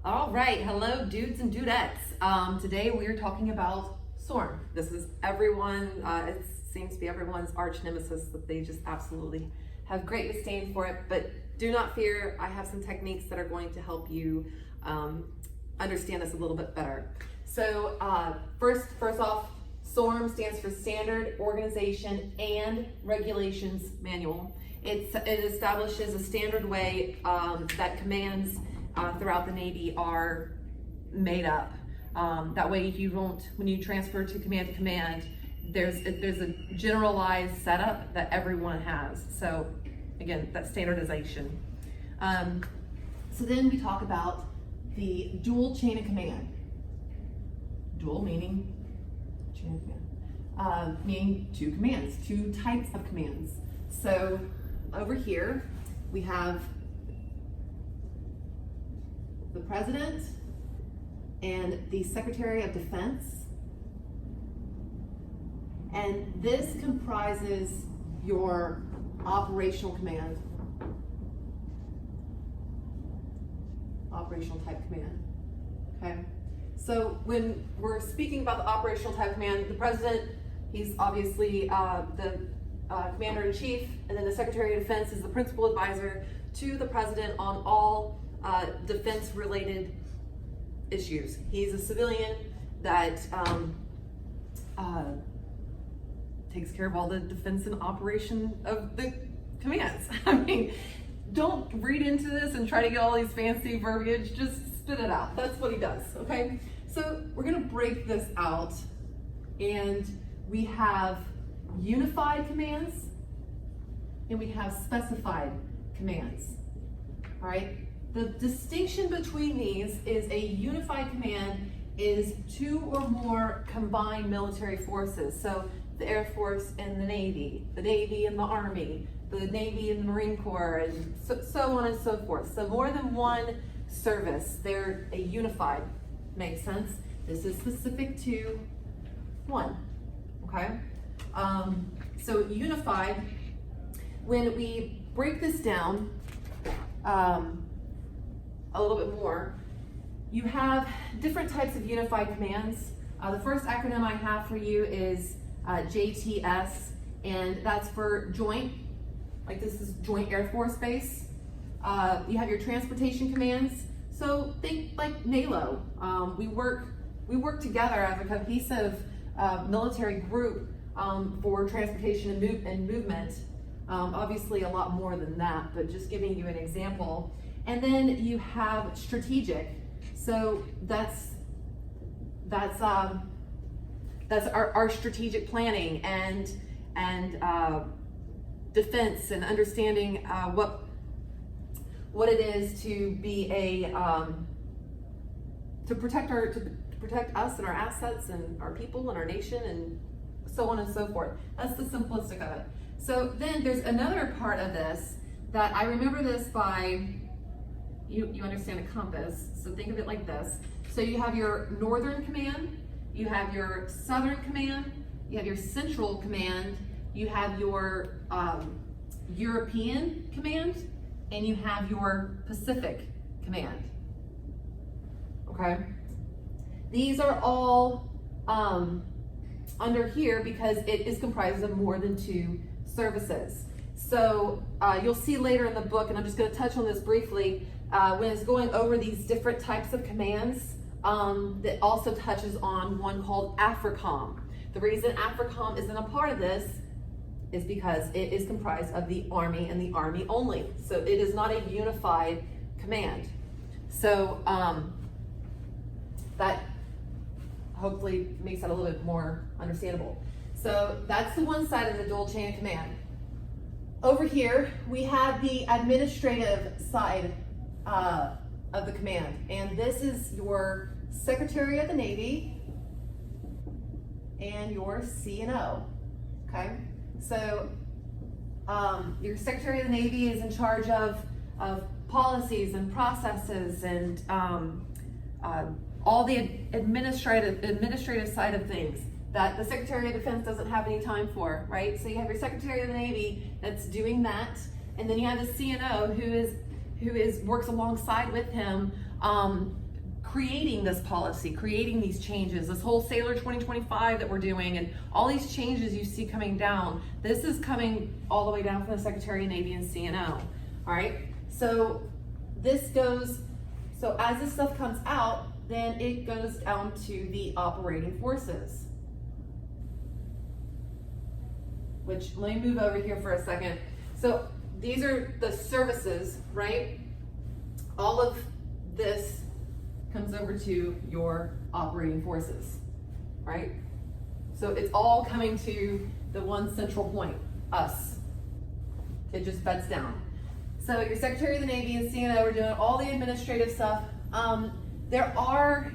All right, hello dudes and dudettes. Today we are talking about Sorm. This is everyone, it seems to be everyone's arch nemesis that they just absolutely have great disdain for it, but do not fear, I have some techniques that are going to help you understand this a little bit better. So first off, SORM stands for Standard Organization and Regulations Manual. It establishes a standard way that commands throughout the Navy are made up. That way you won't, when you transfer to command, there's a generalized setup that everyone has. So again, that standardization. So then we talk about the dual chain of command. Dual meaning chain of command, meaning two commands, two types of commands. So over here we have the President and the Secretary of Defense, and this comprises your operational command, operational type command. Okay, so when we're speaking about the operational type command, the President, he's obviously the Commander-in-Chief, and then the Secretary of Defense is the principal advisor to the President on all defense-related issues. He's a civilian that takes care of all the defense and operation of the commands. I mean, don't read into this and try to get all these fancy verbiage, just spit it out. That's what he does, okay? So we're gonna break this out, and we have unified commands and we have specified commands, all right? The distinction between these is a unified command is two or more combined military forces. So the Air Force and the Navy and the Army, the Navy and the Marine Corps, and so on and so forth. So more than one service, they're a unified. Makes sense? This is specific to one, okay? So unified, when we break this down, a little bit more, you have different types of unified commands. The first acronym I have for you is JTS, and that's for joint, like this is Joint Air Force Base. You have your transportation commands, so think like NALO. We work together as a cohesive military group for transportation and movement. Obviously a lot more than that, but just giving you an example. And then you have strategic. So that's our strategic planning and defense and understanding what it is to be to protect us and our assets and our people and our nation and so on and so forth. That's the simplistic of it. So then there's another part of this that I remember this by, you understand a compass, so think of it like this. So you have your Northern Command, you have your Southern Command, you have your Central Command, you have your European Command, and you have your Pacific Command, okay? These are all under here because it is comprised of more than two services. So you'll see later in the book, and I'm just going to touch on this briefly, when it's going over these different types of commands, that also touches on one called AFRICOM. The reason AFRICOM isn't a part of this is because it is comprised of the Army and the Army only. So it is not a unified command. So that hopefully makes that a little bit more understandable. So that's the one side of the dual chain of command. Over here, we have the administrative side of the command, and this is your Secretary of the Navy and your CNO, okay? So your Secretary of the Navy is in charge of policies and processes and all the administrative side of things that the Secretary of Defense doesn't have any time for, right? So you have your Secretary of the Navy that's doing that, and then you have the CNO who works alongside with him creating this policy, creating these changes, this whole Sailor 2025 that we're doing, and all these changes you see coming down. This is coming all the way down from the Secretary of Navy and CNO. All right, so this goes, so as this stuff comes out, then it goes down to the operating forces. Which, let me move over here for a second. So these are the services, right? All of this comes over to your operating forces, right? So it's all coming to the one central point, us. It just beds down. So your Secretary of the Navy and CNO are doing all the administrative stuff. There are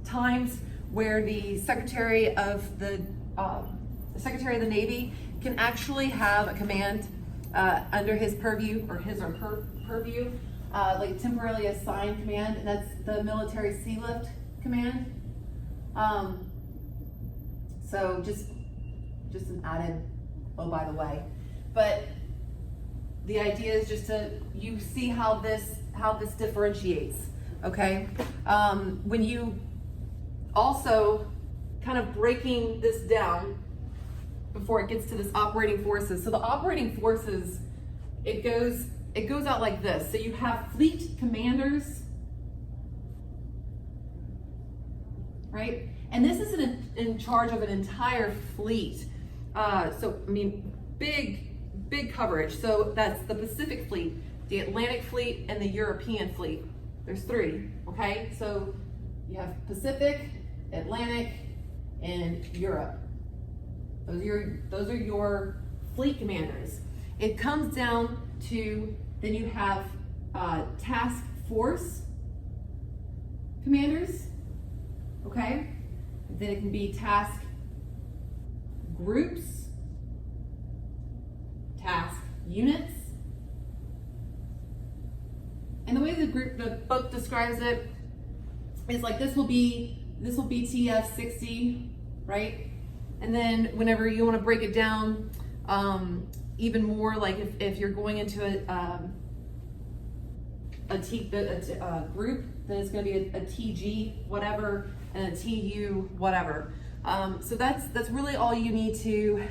times where the Secretary of the Navy can actually have a command under his purview, or his or her purview, like temporarily assigned command, and that's the military sea lift command. So just an added, oh, by the way. But the idea is just to, you see how this differentiates, okay? When you also kind of breaking this down before it gets to this operating forces. So the operating forces, it goes out like this. So you have fleet commanders, right? And this is in charge of an entire fleet. So, I mean, big coverage. So that's the Pacific Fleet, the Atlantic Fleet, and the European Fleet. There's three, okay? So you have Pacific, Atlantic, and Europe. Those are your fleet commanders. It comes down to, then you have task force commanders, okay? Then it can be task groups, task units. And the way the book describes it is like this will be TF60, right? And then whenever you want to break it down even more, like if you're going into a group, then it's going to be a TG whatever and a TU whatever. So that's really all you need to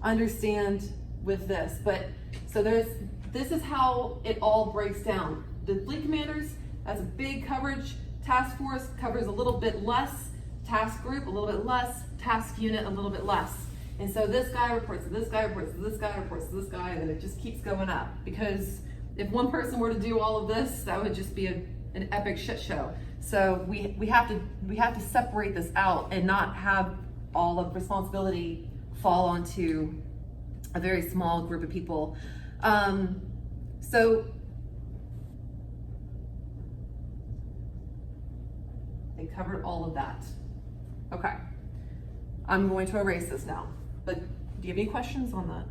understand with this. But so this is how it all breaks down. The fleet commanders has a big coverage. Task force covers a little bit less. Task group a little bit less. Task unit a little bit less. And so this guy reports to this guy, reports to this guy, reports to this guy, and it just keeps going up. Because if one person were to do all of this, that would just be an epic shit show. So we have to separate this out and not have all of responsibility fall onto a very small group of people. So they covered all of that. Okay, I'm going to erase this now. But do you have any questions on that?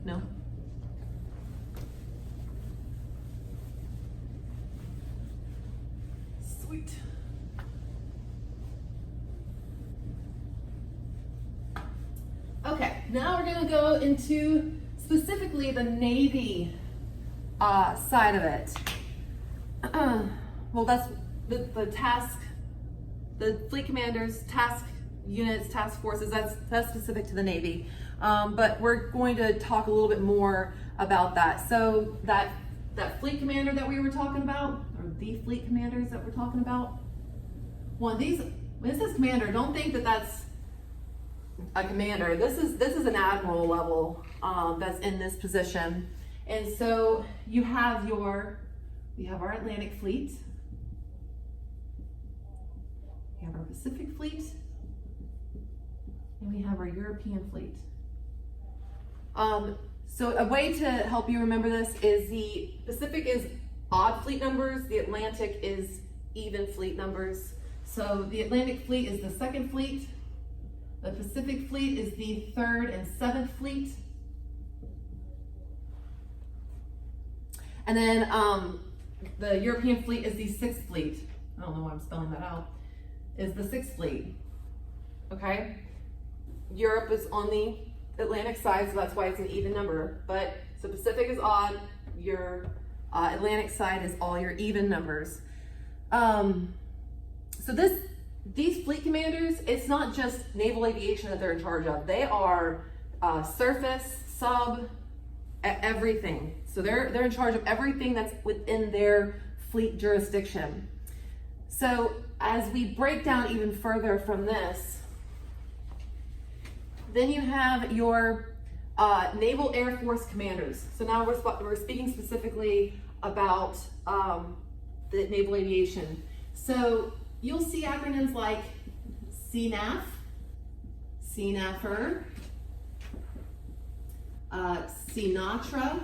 No? Sweet. Okay, now we're gonna go into specifically the Navy side of it. Well, that's the task, the fleet commanders, task units, task forces, that's specific to the Navy. But we're going to talk a little bit more about that. So that fleet commander that we were talking about, or the fleet commanders that we're talking about, when this is commander, don't think that that's a commander. This is an admiral level that's in this position. And so we have our Atlantic Fleet, we have our Pacific Fleet, and we have our European Fleet. So a way to help you remember this is the Pacific is odd fleet numbers, the Atlantic is even fleet numbers. So the Atlantic Fleet is the second fleet, the Pacific Fleet is the third and seventh fleet. And then the European Fleet is the sixth fleet. I don't know why I'm spelling that out. Is the sixth fleet, okay? Europe is on the Atlantic side, so that's why it's an even number. But so Pacific is odd, your Atlantic side is all your even numbers. So these fleet commanders, it's not just naval aviation that they're in charge of. They are surface, sub, everything. So they're in charge of everything that's within their fleet jurisdiction. So as we break down even further from this, then you have your Naval Air Force commanders. So now we're speaking specifically about the naval aviation. So you'll see acronyms like CNAF, CNAFR, CNATRA,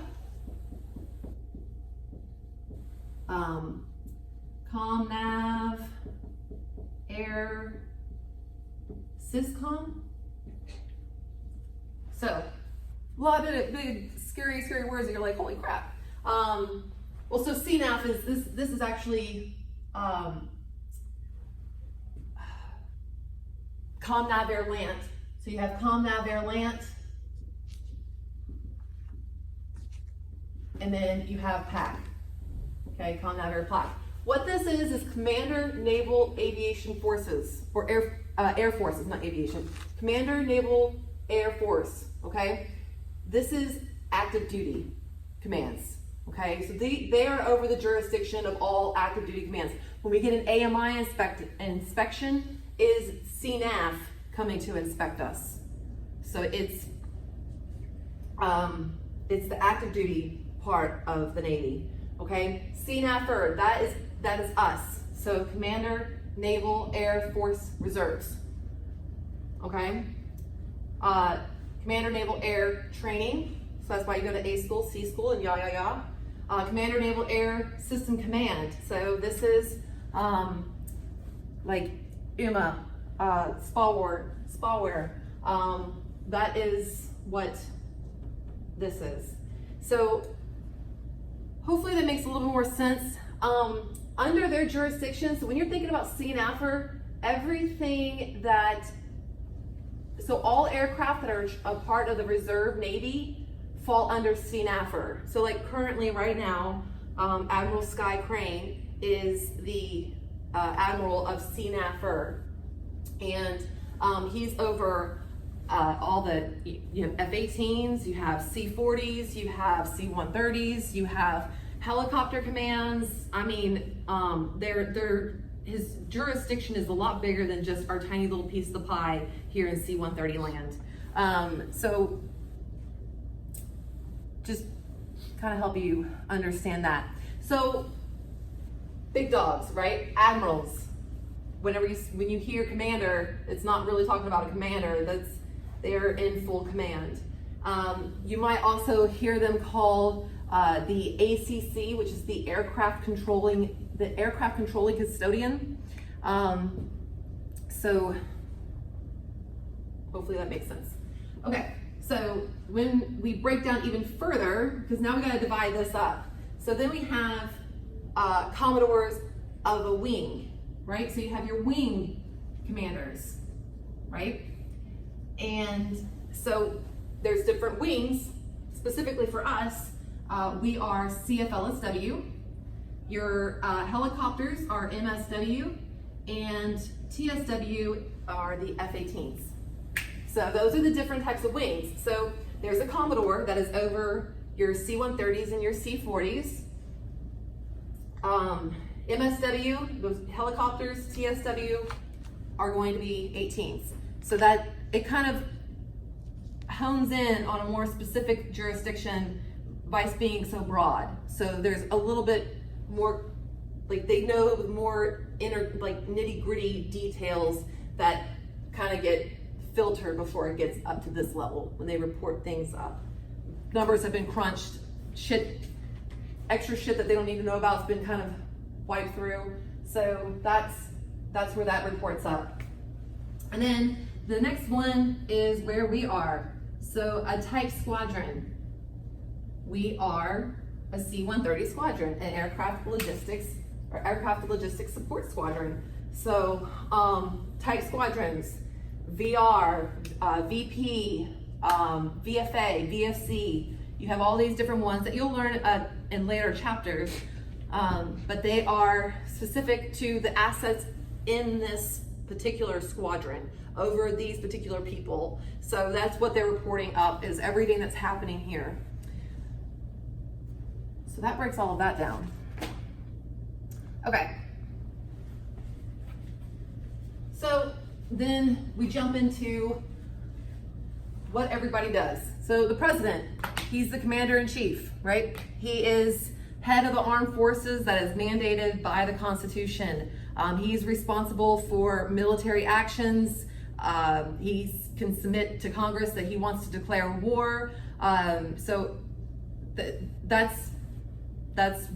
ComNav, Air, Syscom. So a lot of big, scary words that you're like, holy crap. Well, so CNAF is this is actually ComNav Air Land. So you have ComNav Air Land, and then you have PAC. Okay, ComNav Air PAC. What this is Commander Naval Aviation Forces, or Air Forces, not aviation. Commander Naval Air Force. Okay, this is active duty commands. Okay, so they are over the jurisdiction of all active duty commands. When we get an AMI inspection, is CNAF coming to inspect us? So it's the active duty part of the Navy. Okay, CNAFR, that is us. So Commander Naval Air Force Reserves. Okay, Commander Naval Air Training. So that's why you go to A school, C school, and yah. Commander Naval Air System Command. So this is like UMA, SPAWAR. That is what this is. So hopefully that makes a little more sense. Under their jurisdiction, so when you're thinking about CNAFR, everything so all aircraft that are a part of the Reserve Navy fall under CNAFR. So like currently right now, Admiral Sky Crane is the Admiral of CNAFR. And he's over all the, you have F-18s, you have C-40s, you have C-130s, you have helicopter commands. I mean, his jurisdiction is a lot bigger than just our tiny little piece of the pie here in C-130 land. So just kind of help you understand that. So big dogs, right? Admirals. When you hear commander, it's not really talking about a commander. They're in full command. You might also hear them called the ACC, which is the aircraft controlling custodian. So hopefully that makes sense. Okay, so when we break down even further, because now we got to divide this up. So then we have commodores of a wing, right? So you have your wing commanders, right? And so there's different wings. Specifically for us, we are CFLSW. Your helicopters are MSW, and TSW are the F-18s. So those are the different types of wings. So there's a Commodore that is over your C-130s and your C-40s. MSW, those helicopters, TSW, are going to be 18s. So that it kind of hones in on a more specific jurisdiction by being so broad. So there's a little bit more, like they know more nitty gritty details that kind of get filtered before it gets up to this level when they report things up. Numbers have been crunched, extra shit that they don't need to know about has been kind of wiped through. So that's where that reports up. And then the next one is where we are. So a type squadron. We are a C-130 squadron, an aircraft logistics support squadron. So type squadrons, VR, VP, VFA, VFC. You have all these different ones that you'll learn in later chapters. but they are specific to the assets in this particular squadron over these particular people. So that's what they're reporting up, is everything that's happening here. So that breaks all of that down. Okay. So then we jump into what everybody does. So the president, he's the commander in chief, right? He is head of the armed forces that is mandated by the Constitution. He's responsible for military actions. He can submit to Congress that he wants to declare war. So that's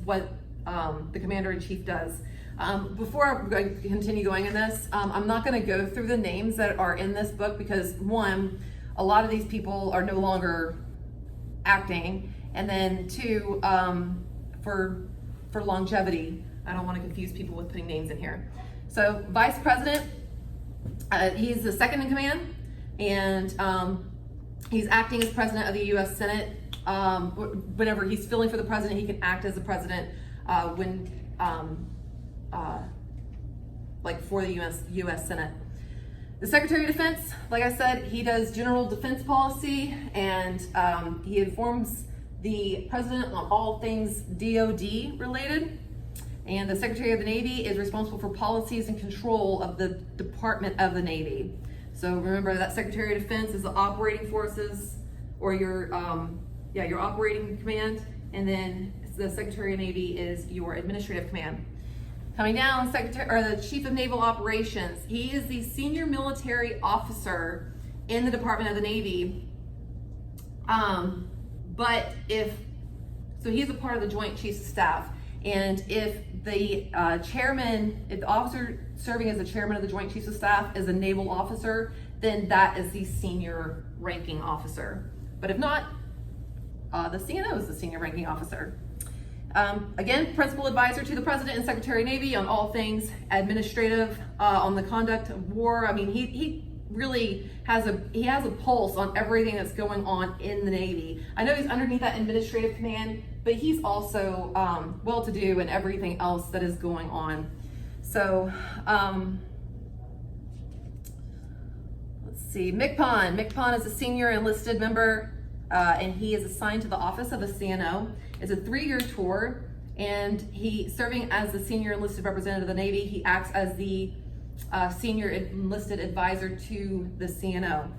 what the commander in chief does. Before I continue going in this, I'm not going to go through the names that are in this book because, one, a lot of these people are no longer acting, and then two, for longevity, I don't want to confuse people with putting names in here. So vice president, he's the second in command, and he's acting as president of the U.S. Senate. Whenever he's filling for the president, he can act as the president when like for the U.S. Senate. The Secretary of Defense, like I said, he does general defense policy, and he informs the president on all things DoD related. And the Secretary of the Navy is responsible for policies and control of the Department of the Navy. So remember that Secretary of Defense is the operating forces, or your operating command, and then the Secretary of Navy is your administrative command. Coming down, the Chief of Naval Operations. He is the senior military officer in the Department of the Navy. So he's a part of the Joint Chiefs of Staff. And if the if the officer serving as the chairman of the Joint Chiefs of Staff is a naval officer, then that is the senior ranking officer. But if not, the CNO is the senior ranking officer. Again, principal advisor to the President and Secretary of Navy on all things administrative, on the conduct of war. I mean, he really has a pulse on everything that's going on in the Navy. I know he's underneath that administrative command, but he's also well-to-do in everything else that is going on. So let's see, MCPON. MCPON is a senior enlisted member, and he is assigned to the office of the CNO. It's a 3-year tour, and he serving as the senior enlisted representative of the Navy. He acts as the senior enlisted advisor to the CNO.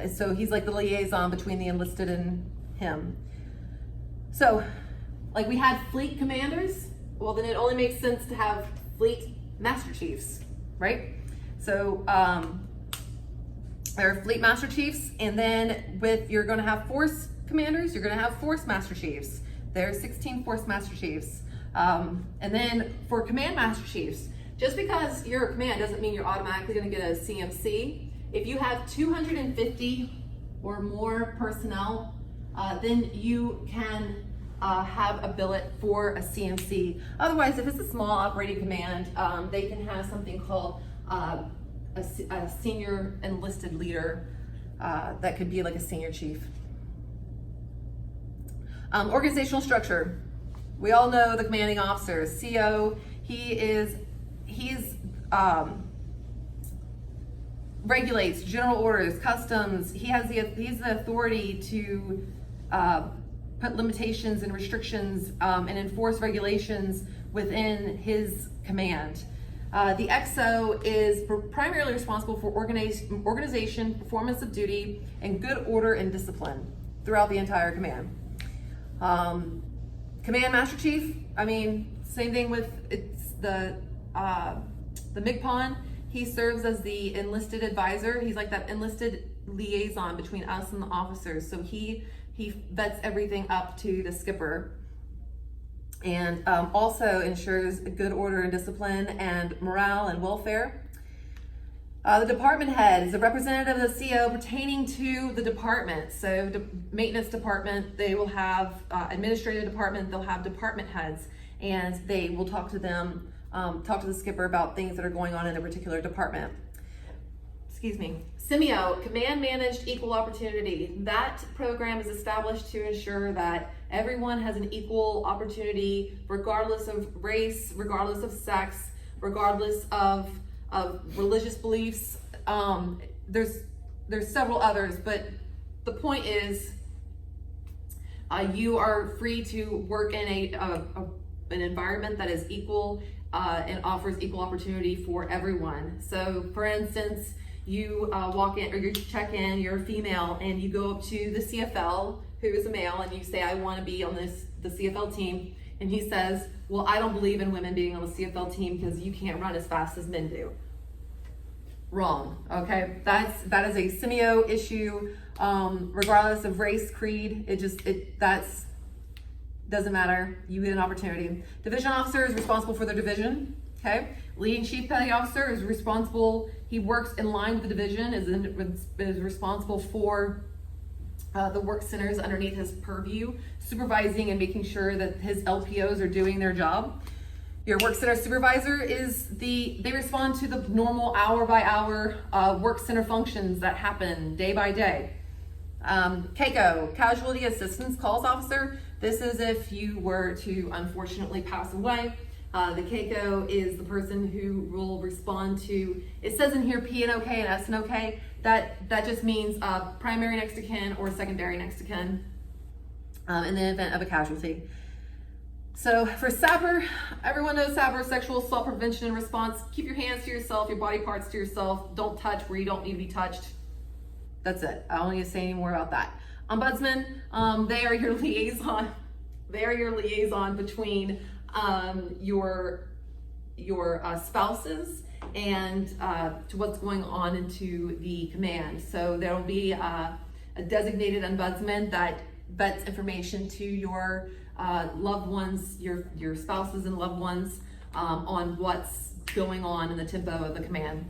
So he's like the liaison between the enlisted and him. So, like we had fleet commanders, well then it only makes sense to have fleet master chiefs, right? So there are fleet master chiefs, and then you're going to have force commanders, you're going to have force master chiefs. There's 16 force master chiefs. And then for command master chiefs, just because you're a command doesn't mean you're automatically going to get a CMC. If you have 250 or more personnel, then you can have a billet for a CMC. Otherwise, if it's a small operating command, they can have something called a senior enlisted leader that could be like a senior chief. Organizational structure. We all know the commanding officer, CO. He's regulates general orders, customs. He's the authority to put limitations and restrictions and enforce regulations within his command. The XO is primarily responsible for organization, performance of duty, and good order and discipline throughout the entire command. Command Master Chief, I mean, same thing with the MCPON. He serves as the enlisted advisor. He's like that enlisted liaison between us and the officers. So he vets everything up to the skipper, and also ensures good order and discipline and morale and welfare. The department head is a representative of the CO pertaining to the department. So maintenance department, they will have administrative department, they'll have department heads, and they will talk to them, talk to the skipper about things that are going on in a particular department. Excuse me. CMEO, Command Managed Equal Opportunity. That program is established to ensure that Everyone has an equal opportunity, regardless of race, regardless of sex, regardless of religious beliefs. There's several others, but the point is, you are free to work in an environment that is equal and offers equal opportunity for everyone. So, for instance, you walk in or you check in, you're a female, and you go up to the CFL, who is a male, and you say, I want to be on the CFL team. And he says, well, I don't believe in women being on the CFL team because you can't run as fast as men do. Wrong, okay? That is a semio issue, regardless of race, creed. That's doesn't matter. You get an opportunity. Division officer is responsible for their division, okay? Leading chief petty officer is responsible. He works in line with the division, is responsible for the work centers underneath his purview, supervising and making sure that his LPOs are doing their job. Your work center supervisor they respond to the normal hour by hour work center functions that happen day by day. CACO, Casualty Assistance Calls Officer. This is if you were to unfortunately pass away. The CACO is the person who will respond to, it says in here P and OK and S and OK. That just means primary next to kin or secondary next to kin in the event of a casualty. So for SAPR, everyone knows SAPR, sexual assault prevention and response. Keep your hands to yourself, your body parts to yourself. Don't touch where you don't need to be touched. That's it. I don't need to say any more about that. Ombudsman, they are your liaison. They are your liaison between your spouses and to what's going on into the command. So there will be a designated ombudsman that vets information to your loved ones, your spouses and loved ones, on what's going on in the tempo of the command.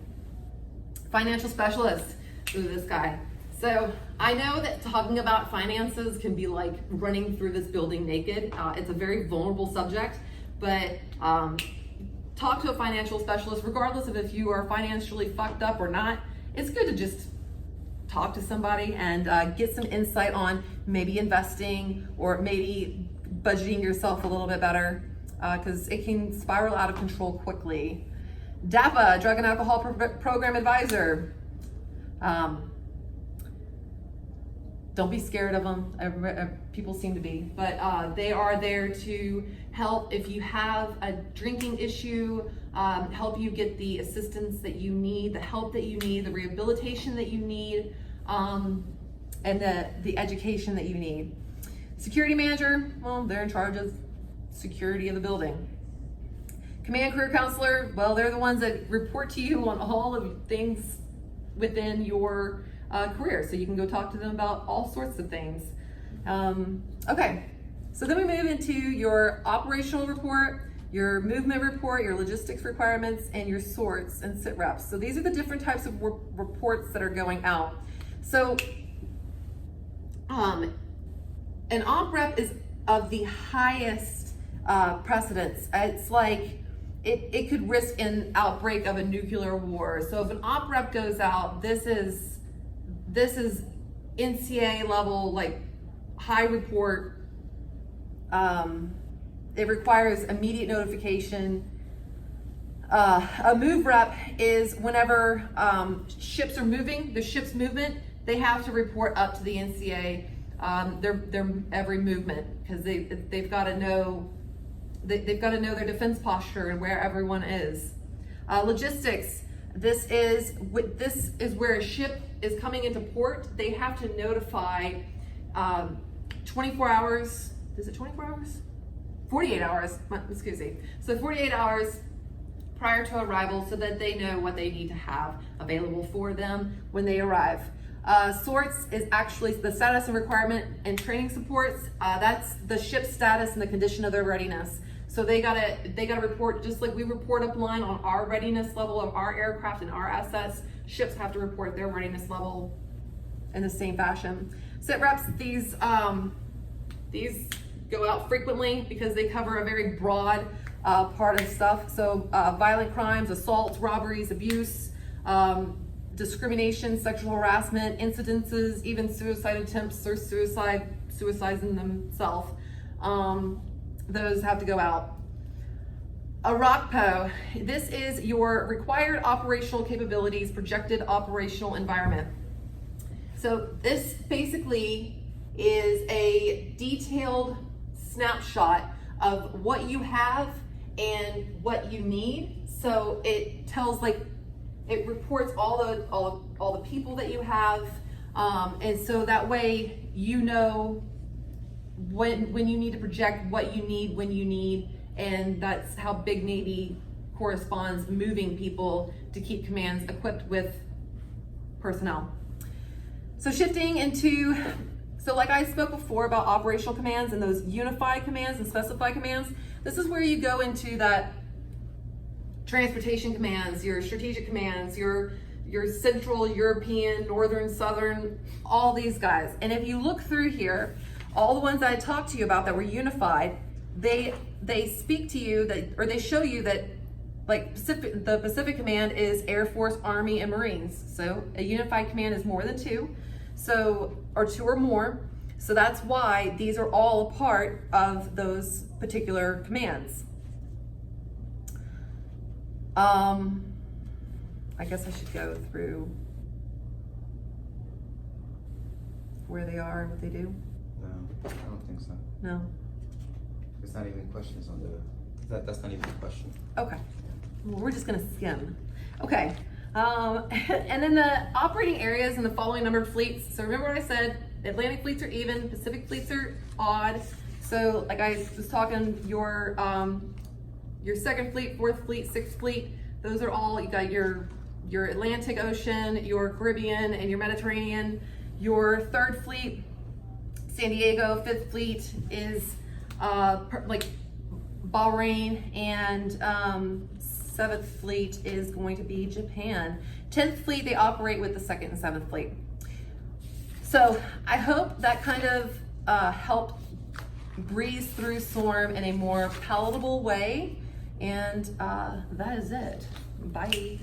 Financial specialist, ooh, this guy. So I know that talking about finances can be like running through this building naked. It's a very vulnerable subject, but talk to a financial specialist, regardless of if you are financially fucked up or not. It's good to just talk to somebody and get some insight on maybe investing or maybe budgeting yourself a little bit better, because it can spiral out of control quickly. DAPA, Drug and Alcohol Program Advisor. Don't be scared of them. People seem to be, but they are there to help if you have a drinking issue, help you get the assistance that you need, the help that you need, the rehabilitation that you need, and the education that you need. Security manager, well, they're in charge of security of the building. Command career counselor, well, they're the ones that report to you on all of things within your career, so you can go talk to them about all sorts of things. Okay, so then we move into your operational report, your movement report, your logistics requirements, and your sorts and sit reps. So these are the different types of reports that are going out. So an op rep is of the highest precedence. It's like it could risk an outbreak of a nuclear war. So if an op rep goes out, this is NCA level, like high report. It requires immediate notification. A move rep is whenever ships are moving, the ship's movement, they have to report up to the NCA their every movement, because they've got to know their defense posture and where everyone is. Logistics. This is where a ship is coming into port. They have to notify 24 hours. Is it 24 hours? 48 hours. Excuse me. So 48 hours prior to arrival, so that they know what they need to have available for them when they arrive. Sorts is actually the status and requirement and training supports. That's the ship's status and the condition of their readiness. So they gotta report, just like we report upline on our readiness level of our aircraft and our assets. Ships have to report their readiness level in the same fashion. Sit reps, these go out frequently because they cover a very broad part of stuff. So violent crimes, assaults, robberies, abuse, discrimination, sexual harassment, incidences, even suicide attempts or suicides in themselves. those have to go out. A ROCPO, this is your required operational capabilities, projected operational environment. So this basically is a detailed snapshot of what you have and what you need. So it tells, like, it reports all the people that you have, and so that way you know when you need to project what you need, when you need, and that's how Big Navy corresponds, moving people to keep commands equipped with personnel. So shifting into, so like I spoke before about operational commands and those unified commands and specified commands, this is where you go into that transportation commands, your strategic commands, your Central European, Northern, Southern, all these guys. And if you look through here, all the ones that I talked to you about that were unified, they speak to you that, or they show you that, like the Pacific Command is Air Force, Army, and Marines. So a unified command is more than two, so, or two or more. So that's why these are all a part of those particular commands. I guess I should go through where they are and what they do. No, I don't think so. No. It's not even questions on that's not even a question. Okay. Well, we're just gonna skim. Okay. And then the operating areas and the following number of fleets. So remember what I said, Atlantic fleets are even, Pacific fleets are odd. So like I was talking, your second fleet, fourth fleet, sixth fleet, those are all, you got your Atlantic Ocean, your Caribbean, and your Mediterranean. Your third fleet, San Diego. Fifth fleet is like Bahrain, and seventh fleet is going to be Japan. 10th fleet, they operate with the second and seventh fleet. So I hope that kind of helped breeze through Sorm in a more palatable way. And that is it. Bye.